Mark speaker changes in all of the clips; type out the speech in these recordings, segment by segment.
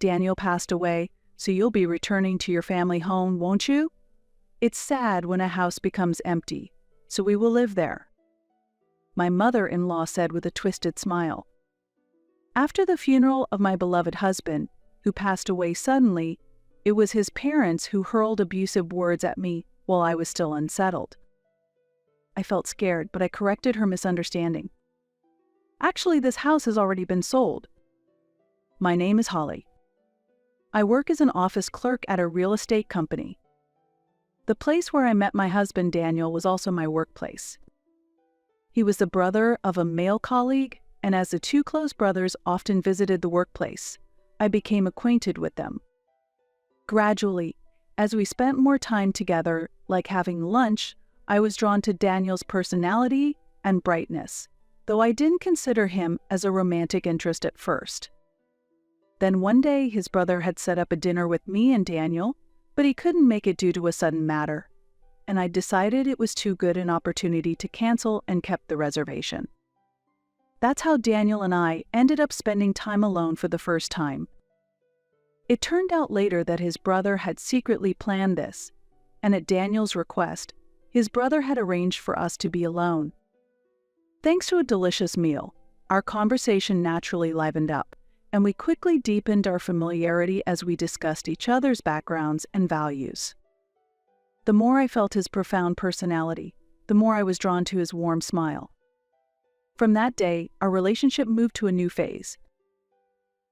Speaker 1: Daniel passed away, so you'll be returning to your family home, won't you? It's sad when a house becomes empty, so we will live there," my mother-in-law said with a twisted smile. After the funeral of my beloved husband, who passed away suddenly, it was his parents who hurled abusive words at me while I was still unsettled. I felt scared, but I corrected her misunderstanding. "Actually, this house has already been sold. My name is Holly. I work as an office clerk at a real estate company. The place where I met my husband Daniel was also my workplace. He was the brother of a male colleague, and as the two close brothers often visited the workplace, I became acquainted with them. Gradually, as we spent more time together, like having lunch, I was drawn to Daniel's personality and brightness, though I didn't consider him as a romantic interest at first. Then one day, his brother had set up a dinner with me and Daniel, but he couldn't make it due to a sudden matter, and I decided it was too good an opportunity to cancel and kept the reservation. That's how Daniel and I ended up spending time alone for the first time. It turned out later that his brother had secretly planned this, and at Daniel's request, his brother had arranged for us to be alone. Thanks to a delicious meal, our conversation naturally livened up, and we quickly deepened our familiarity as we discussed each other's backgrounds and values. The more I felt his profound personality, the more I was drawn to his warm smile. From that day, our relationship moved to a new phase.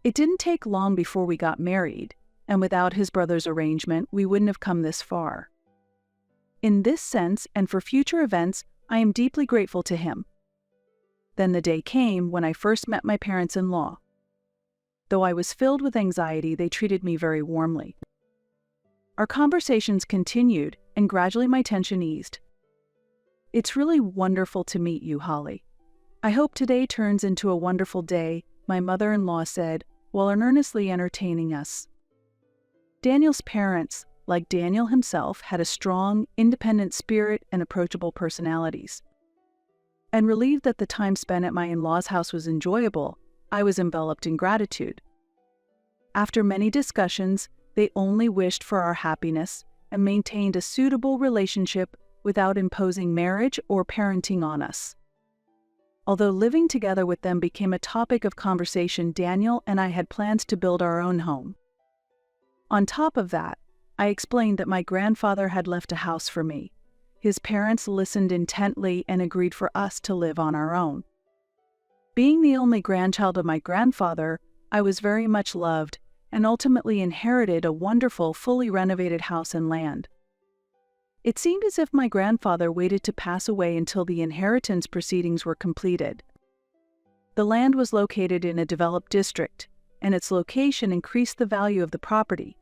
Speaker 1: It didn't take long before we got married, and without his brother's arrangement, we wouldn't have come this far. In this sense, and for future events, I am deeply grateful to him. Then the day came when I first met my parents-in-law. Though I was filled with anxiety, they treated me very warmly. Our conversations continued, and gradually my tension eased. "It's really wonderful to meet you, Holly. I hope today turns into a wonderful day," my mother-in-law said, while earnestly entertaining us. Daniel's parents, like Daniel himself, had a strong, independent spirit and approachable personalities. And relieved that the time spent at my in-laws' house was enjoyable, I was enveloped in gratitude. After many discussions, they only wished for our happiness and maintained a suitable relationship without imposing marriage or parenting on us. Although living together with them became a topic of conversation, Daniel and I had plans to build our own home. On top of that, I explained that my grandfather had left a house for me. His parents listened intently and agreed for us to live on our own. Being the only grandchild of my grandfather, I was very much loved and ultimately inherited a wonderful, fully renovated house and land. It seemed as if my grandfather waited to pass away until the inheritance proceedings were completed. The land was located in a developed district, and its location increased the value of the property.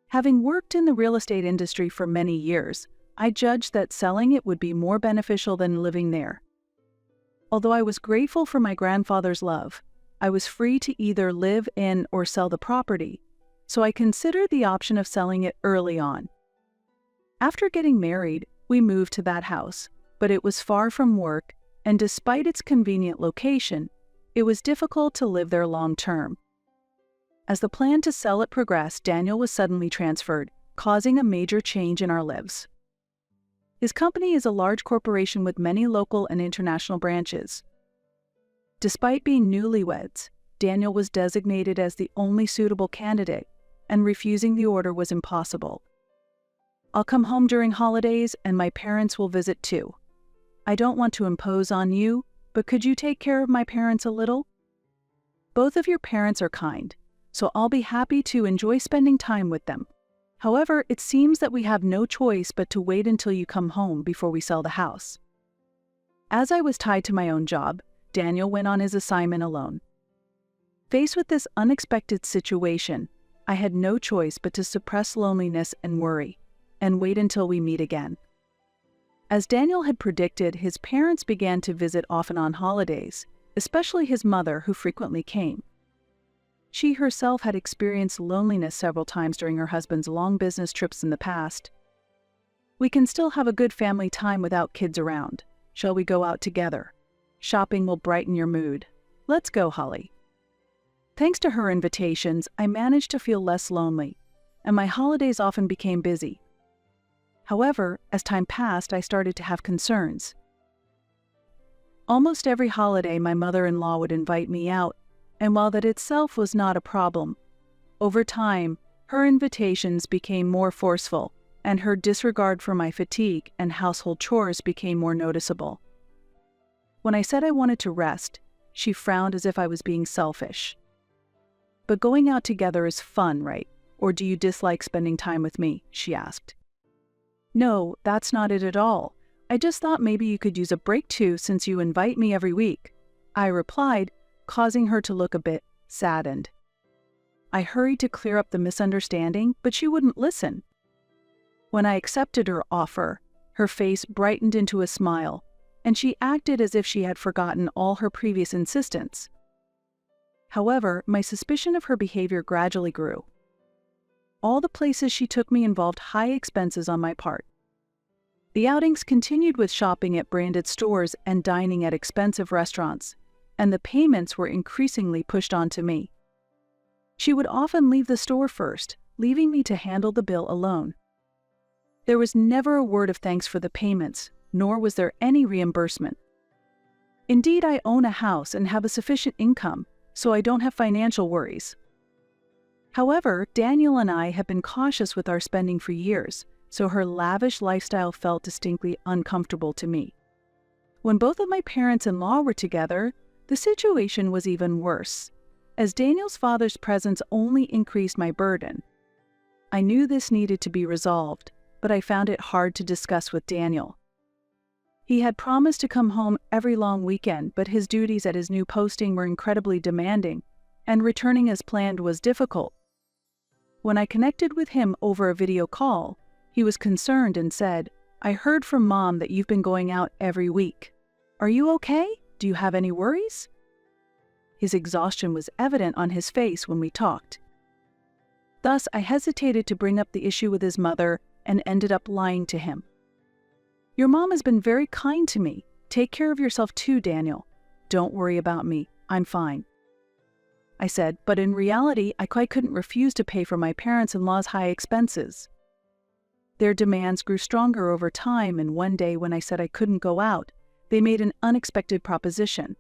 Speaker 1: Having worked in the real estate industry for many years, I judged that selling it would be more beneficial than living there. Although I was grateful for my grandfather's love, I was free to either live in or sell the property, so I considered the option of selling it early on. After getting married, we moved to that house, but it was far from work, and despite its convenient location, it was difficult to live there long term. As the plan to sell it progressed, Daniel was suddenly transferred, causing a major change in our lives. His company is a large corporation with many local and international branches. Despite being newlyweds, Daniel was designated as the only suitable candidate, and refusing the order was impossible. "I'll come home during holidays, and my parents will visit too. I don't want to impose on you, but could you take care of my parents a little? Both of your parents are kind, so I'll be happy to enjoy spending time with them. However, it seems that we have no choice but to wait until you come home before we sell the house." As I was tied to my own job, Daniel went on his assignment alone. Faced with this unexpected situation, I had no choice but to suppress loneliness and worry, and wait until we meet again. As Daniel had predicted, his parents began to visit often on holidays, especially his mother, who frequently came. She herself had experienced loneliness several times during her husband's long business trips in the past. "We can still have a good family time without kids around. Shall we go out together? Shopping will brighten your mood. Let's go, Holly." Thanks to her invitations, I managed to feel less lonely, and my holidays often became busy. However, as time passed, I started to have concerns. Almost every holiday, my mother-in-law would invite me out, and while that itself was not a problem, over time, her invitations became more forceful, and her disregard for my fatigue and household chores became more noticeable. When I said I wanted to rest, she frowned as if I was being selfish. "But going out together is fun, right? Or do you dislike spending time with me?" she asked. "No, that's not it at all. I just thought maybe you could use a break too since you invite me every week," I replied, causing her to look a bit saddened. I hurried to clear up the misunderstanding, but she wouldn't listen. When I accepted her offer, her face brightened into a smile, and she acted as if she had forgotten all her previous insistence. However, my suspicion of her behavior gradually grew. All the places she took me involved high expenses on my part. The outings continued with shopping at branded stores and dining at expensive restaurants, and the payments were increasingly pushed onto me. She would often leave the store first, leaving me to handle the bill alone. There was never a word of thanks for the payments, nor was there any reimbursement. Indeed, I own a house and have a sufficient income, so I don't have financial worries. However, Daniel and I have been cautious with our spending for years, so her lavish lifestyle felt distinctly uncomfortable to me. When both of my parents-in-law were together, the situation was even worse, as Daniel's father's presence only increased my burden. I knew this needed to be resolved, but I found it hard to discuss with Daniel. He had promised to come home every long weekend, but his duties at his new posting were incredibly demanding, and returning as planned was difficult. When I connected with him over a video call, he was concerned and said, "I heard from Mom that you've been going out every week. Are you okay? Do you have any worries?" His exhaustion was evident on his face when we talked. Thus, I hesitated to bring up the issue with his mother and ended up lying to him. "Your mom has been very kind to me. Take care of yourself too, Daniel. Don't worry about me. I'm fine," I said, but in reality, I quite couldn't refuse to pay for my parents-in-law's high expenses. Their demands grew stronger over time, and one day when I said I couldn't go out, they made an unexpected proposition.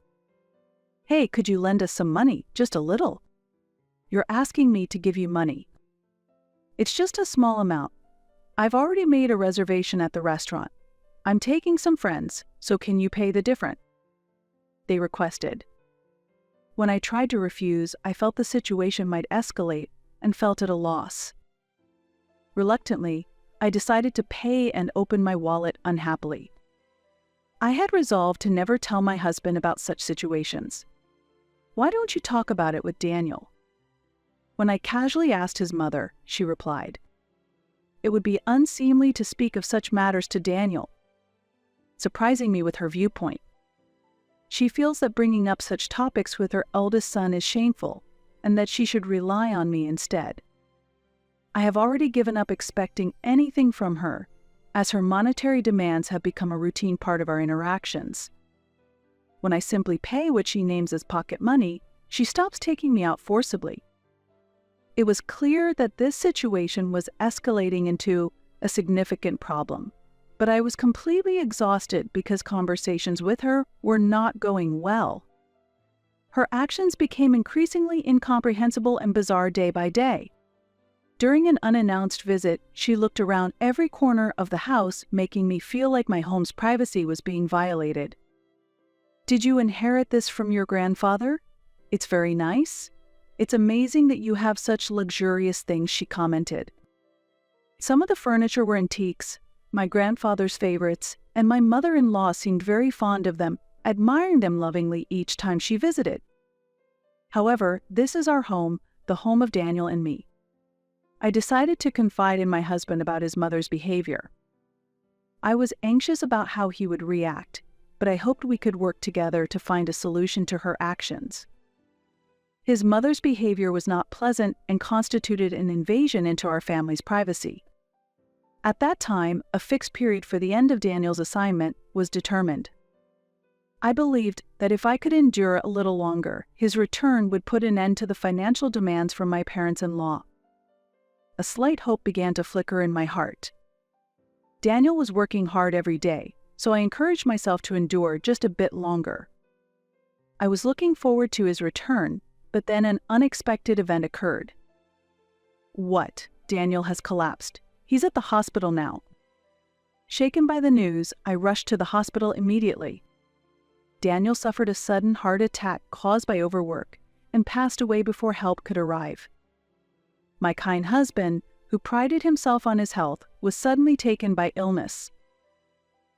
Speaker 1: "Hey, could you lend us some money? Just a little." "You're asking me to give you money." "It's just a small amount. I've already made a reservation at the restaurant. I'm taking some friends, so can you pay the difference?" they requested. When I tried to refuse, I felt the situation might escalate and felt at a loss. Reluctantly, I decided to pay and open my wallet unhappily. I had resolved to never tell my husband about such situations. "Why don't you talk about it with Daniel?" When I casually asked his mother, she replied, "It would be unseemly to speak of such matters to Daniel," surprising me with her viewpoint. She feels that bringing up such topics with her eldest son is shameful, and that she should rely on me instead. I have already given up expecting anything from her, as her monetary demands have become a routine part of our interactions. When I simply pay what she names as pocket money, she stops taking me out forcibly. It was clear that this situation was escalating into a significant problem, but I was completely exhausted because conversations with her were not going well. Her actions became increasingly incomprehensible and bizarre day by day. During an unannounced visit, she looked around every corner of the house, making me feel like my home's privacy was being violated. "Did you inherit this from your grandfather? It's very nice. It's amazing that you have such luxurious things," she commented. Some of the furniture were antiques, my grandfather's favorites, and my mother-in-law seemed very fond of them, admiring them lovingly each time she visited. However, this is our home, the home of Daniel and me. I decided to confide in my husband about his mother's behavior. I was anxious about how he would react, but I hoped we could work together to find a solution to her actions. His mother's behavior was not pleasant and constituted an invasion into our family's privacy. At that time, a fixed period for the end of Daniel's assignment was determined. I believed that if I could endure a little longer, his return would put an end to the financial demands from my parents-in-law. A slight hope began to flicker in my heart. Daniel was working hard every day, so I encouraged myself to endure just a bit longer. I was looking forward to his return, but then an unexpected event occurred. What? Daniel has collapsed. He's at the hospital now. Shaken by the news, I rushed to the hospital immediately. Daniel suffered a sudden heart attack caused by overwork and passed away before help could arrive. My kind husband, who prided himself on his health, was suddenly taken by illness.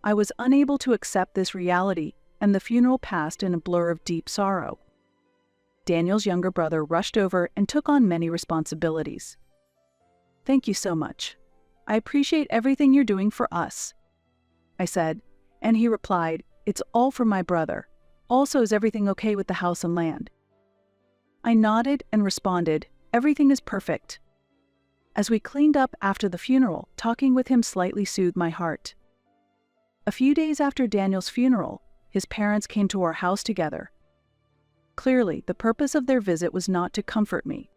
Speaker 1: I was unable to accept this reality, and the funeral passed in a blur of deep sorrow. Daniel's younger brother rushed over and took on many responsibilities. "Thank you so much. I appreciate everything you're doing for us," I said, and he replied, "It's all for my brother. Also, is everything okay with the house and land?" I nodded and responded, "Everything is perfect." As we cleaned up after the funeral, talking with him slightly soothed my heart. A few days after Daniel's funeral, his parents came to our house together. Clearly, the purpose of their visit was not to comfort me.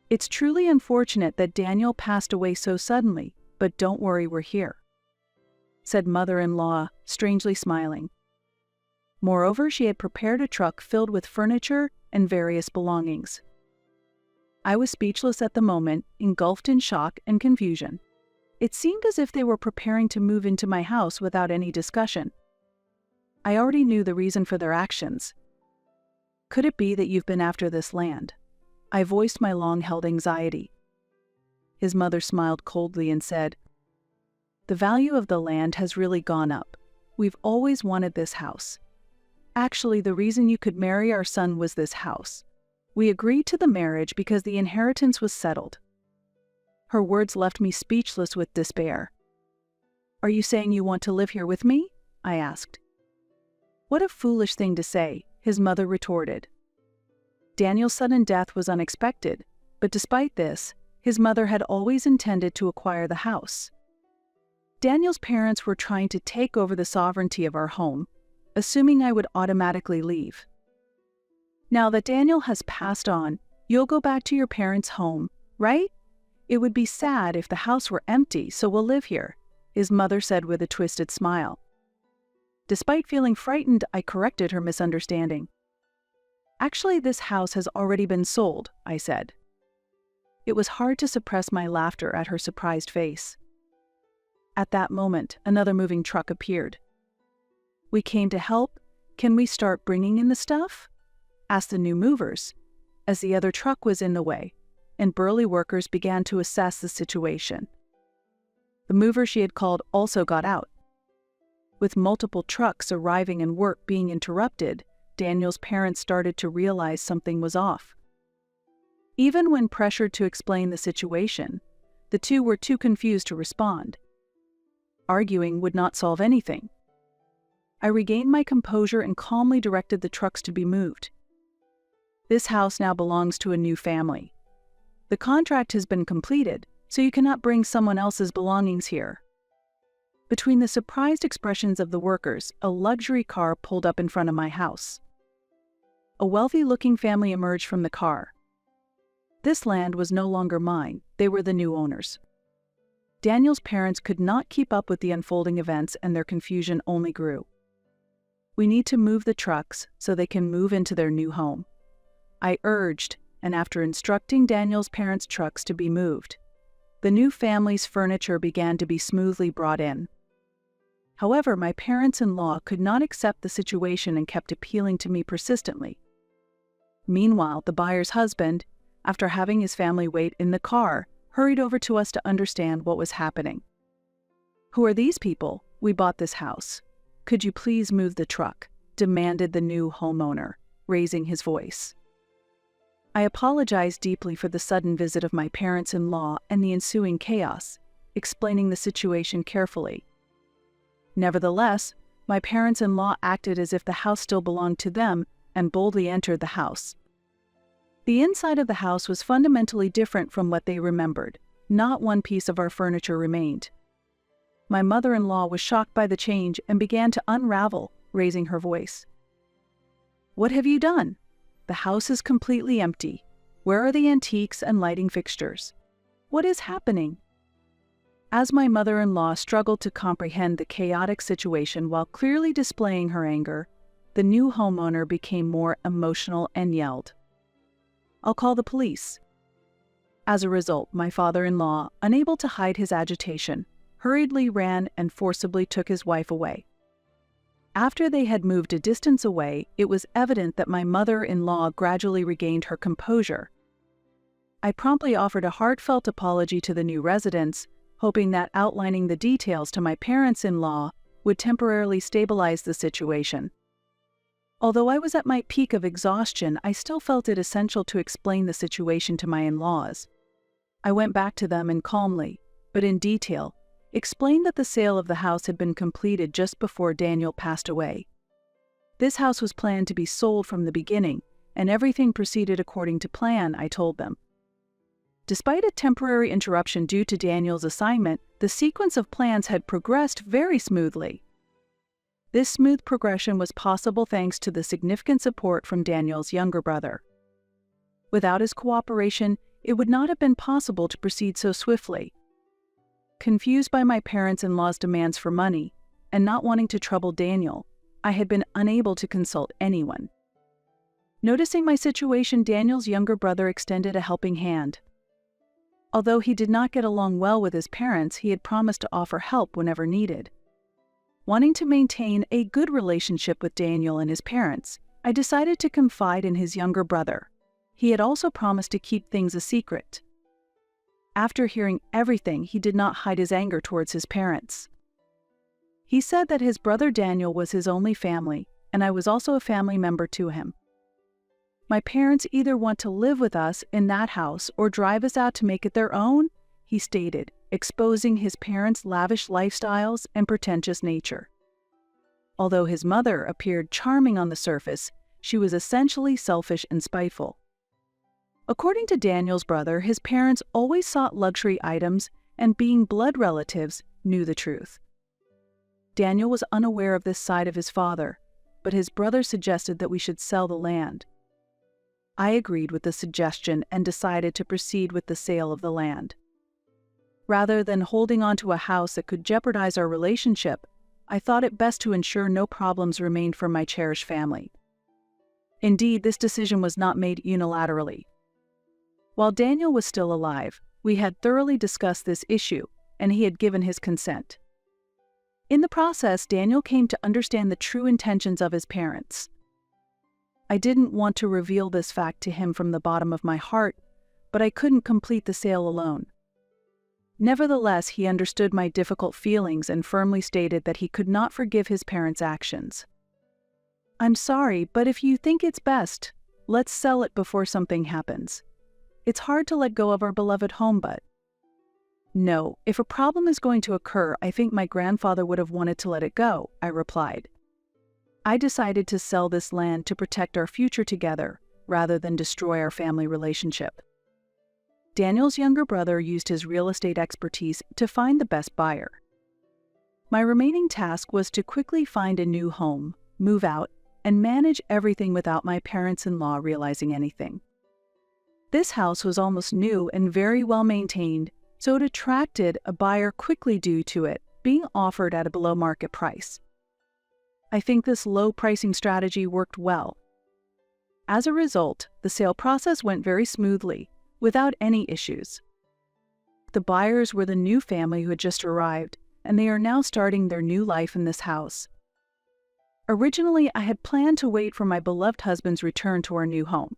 Speaker 1: "It's truly unfortunate that Daniel passed away so suddenly, but don't worry, we're here," said mother-in-law, strangely smiling. Moreover, she had prepared a truck filled with furniture and various belongings. I was speechless at the moment, engulfed in shock and confusion. It seemed as if they were preparing to move into my house without any discussion. I already knew the reason for their actions. "Could it be that you've been after this land?" I voiced my long-held anxiety. His mother smiled coldly and said, "The value of the land has really gone up. We've always wanted this house. Actually, the reason you could marry our son was this house. We agreed to the marriage because the inheritance was settled." Her words left me speechless with despair. "Are you saying you want to live here with me?" I asked. "What a foolish thing to say," his mother retorted. Daniel's sudden death was unexpected, but despite this, his mother had always intended to acquire the house. Daniel's parents were trying to take over the sovereignty of our home, assuming I would automatically leave. "Now that Daniel has passed on, you'll go back to your parents' home, right? It would be sad if the house were empty, so we'll live here," his mother said with a twisted smile. Despite feeling frightened, I corrected her misunderstanding. "Actually, this house has already been sold," I said. It was hard to suppress my laughter at her surprised face. At that moment, another moving truck appeared. "We came to help. Can we start bringing in the stuff?" asked the new movers, as the other truck was in the way, and burly workers began to assess the situation. The mover she had called also got out. With multiple trucks arriving and work being interrupted, Daniel's parents started to realize something was off. Even when pressured to explain the situation, the two were too confused to respond. Arguing would not solve anything. I regained my composure and calmly directed the trucks to be moved. "This house now belongs to a new family. The contract has been completed, so you cannot bring someone else's belongings here." Between the surprised expressions of the workers, a luxury car pulled up in front of my house. A wealthy-looking family emerged from the car. This land was no longer mine, they were the new owners. Daniel's parents could not keep up with the unfolding events, and their confusion only grew. "We need to move the trucks so they can move into their new home," I urged, and after instructing Daniel's parents' trucks to be moved, the new family's furniture began to be smoothly brought in. However, my parents-in-law could not accept the situation and kept appealing to me persistently. Meanwhile, the buyer's husband, after having his family wait in the car, hurried over to us to understand what was happening. "Who are these people? We bought this house. Could you please move the truck?" demanded the new homeowner, raising his voice. I apologized deeply for the sudden visit of my parents-in-law and the ensuing chaos, explaining the situation carefully. Nevertheless, my parents-in-law acted as if the house still belonged to them and boldly entered the house. The inside of the house was fundamentally different from what they remembered. Not one piece of our furniture remained. My mother-in-law was shocked by the change and began to unravel, raising her voice. "What have you done? The house is completely empty. Where are the antiques and lighting fixtures? What is happening?" As my mother-in-law struggled to comprehend the chaotic situation while clearly displaying her anger, the new homeowner became more emotional and yelled, "I'll call the police." As a result, my father-in-law, unable to hide his agitation, hurriedly ran and forcibly took his wife away. After they had moved a distance away, it was evident that my mother-in-law gradually regained her composure. I promptly offered a heartfelt apology to the new residents, hoping that outlining the details to my parents-in-law would temporarily stabilize the situation. Although I was at my peak of exhaustion, I still felt it essential to explain the situation to my in-laws. I went back to them and calmly, but in detail, explained that the sale of the house had been completed just before Daniel passed away. This house was planned to be sold from the beginning, and everything proceeded according to plan, I told them. Despite a temporary interruption due to Daniel's assignment, the sequence of plans had progressed very smoothly. This smooth progression was possible thanks to the significant support from Daniel's younger brother. Without his cooperation, it would not have been possible to proceed so swiftly. Confused by my parents-in-law's demands for money, and not wanting to trouble Daniel, I had been unable to consult anyone. Noticing my situation, Daniel's younger brother extended a helping hand. Although he did not get along well with his parents, he had promised to offer help whenever needed. Wanting to maintain a good relationship with Daniel and his parents, I decided to confide in his younger brother. He had also promised to keep things a secret. After hearing everything, he did not hide his anger towards his parents. He said that his brother Daniel was his only family, and I was also a family member to him. My parents either want to live with us in that house or drive us out to make it their own, he stated, exposing his parents' lavish lifestyles and pretentious nature. Although his mother appeared charming on the surface, she was essentially selfish and spiteful. According to Daniel's brother, his parents always sought luxury items and, being blood relatives, knew the truth. Daniel was unaware of this side of his father, but his brother suggested that we should sell the land. I agreed with the suggestion and decided to proceed with the sale of the land. Rather than holding on to a house that could jeopardize our relationship, I thought it best to ensure no problems remained for my cherished family. Indeed, this decision was not made unilaterally. While Daniel was still alive, we had thoroughly discussed this issue, and he had given his consent. In the process, Daniel came to understand the true intentions of his parents. I didn't want to reveal this fact to him from the bottom of my heart, but I couldn't complete the sale alone. Nevertheless, he understood my difficult feelings and firmly stated that he could not forgive his parents' actions. "I'm sorry, but if you think it's best, let's sell it before something happens. It's hard to let go of our beloved home, but..." "No, if a problem is going to occur, I think my grandfather would have wanted to let it go," I replied. I decided to sell this land to protect our future together, rather than destroy our family relationship. Daniel's younger brother used his real estate expertise to find the best buyer. My remaining task was to quickly find a new home, move out, and manage everything without my parents-in-law realizing anything. This house was almost new and very well maintained, so it attracted a buyer quickly due to it being offered at a below-market price. I think this low pricing strategy worked well. As a result, the sale process went very smoothly, without any issues. The buyers were the new family who had just arrived, and they are now starting their new life in this house. Originally, I had planned to wait for my beloved husband's return to our new home.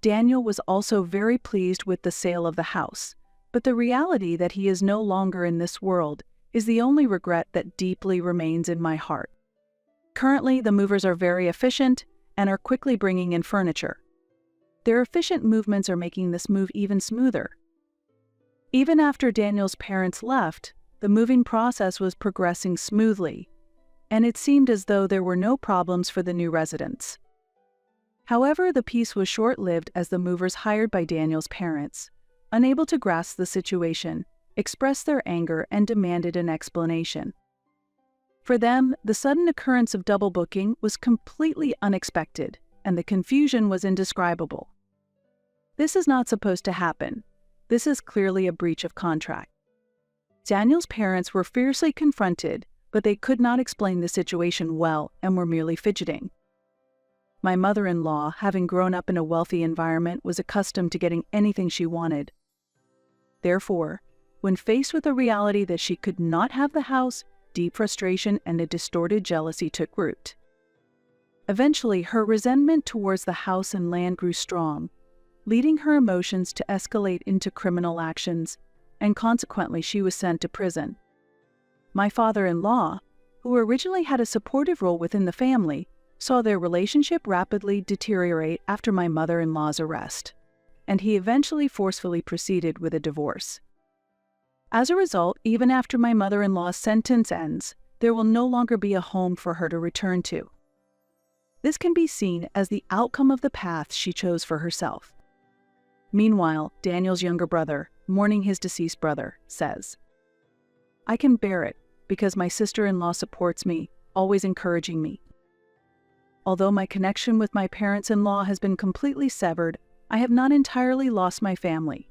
Speaker 1: Daniel was also very pleased with the sale of the house, but the reality that he is no longer in this world is the only regret that deeply remains in my heart. Currently, the movers are very efficient and are quickly bringing in furniture. Their efficient movements are making this move even smoother. Even after Daniel's parents left, the moving process was progressing smoothly, and it seemed as though there were no problems for the new residents. However, the peace was short-lived as the movers hired by Daniel's parents, unable to grasp the situation, expressed their anger and demanded an explanation. For them, the sudden occurrence of double booking was completely unexpected, and the confusion was indescribable. This is not supposed to happen. This is clearly a breach of contract. Daniel's parents were fiercely confronted, but they could not explain the situation well and were merely fidgeting. My mother-in-law, having grown up in a wealthy environment, was accustomed to getting anything she wanted. Therefore, when faced with the reality that she could not have the house, deep frustration and a distorted jealousy took root. Eventually, her resentment towards the house and land grew strong, leading her emotions to escalate into criminal actions, and consequently she was sent to prison. My father-in-law, who originally had a supportive role within the family, saw their relationship rapidly deteriorate after my mother-in-law's arrest, and he eventually forcefully proceeded with a divorce. As a result, even after my mother-in-law's sentence ends, there will no longer be a home for her to return to. This can be seen as the outcome of the path she chose for herself. Meanwhile, Daniel's younger brother, mourning his deceased brother, says, "I can bear it because my sister-in-law supports me, always encouraging me. Although my connection with my parents-in-law has been completely severed, I have not entirely lost my family.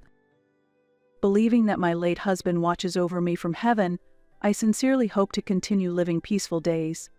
Speaker 1: Believing that my late husband watches over me from heaven, I sincerely hope to continue living peaceful days.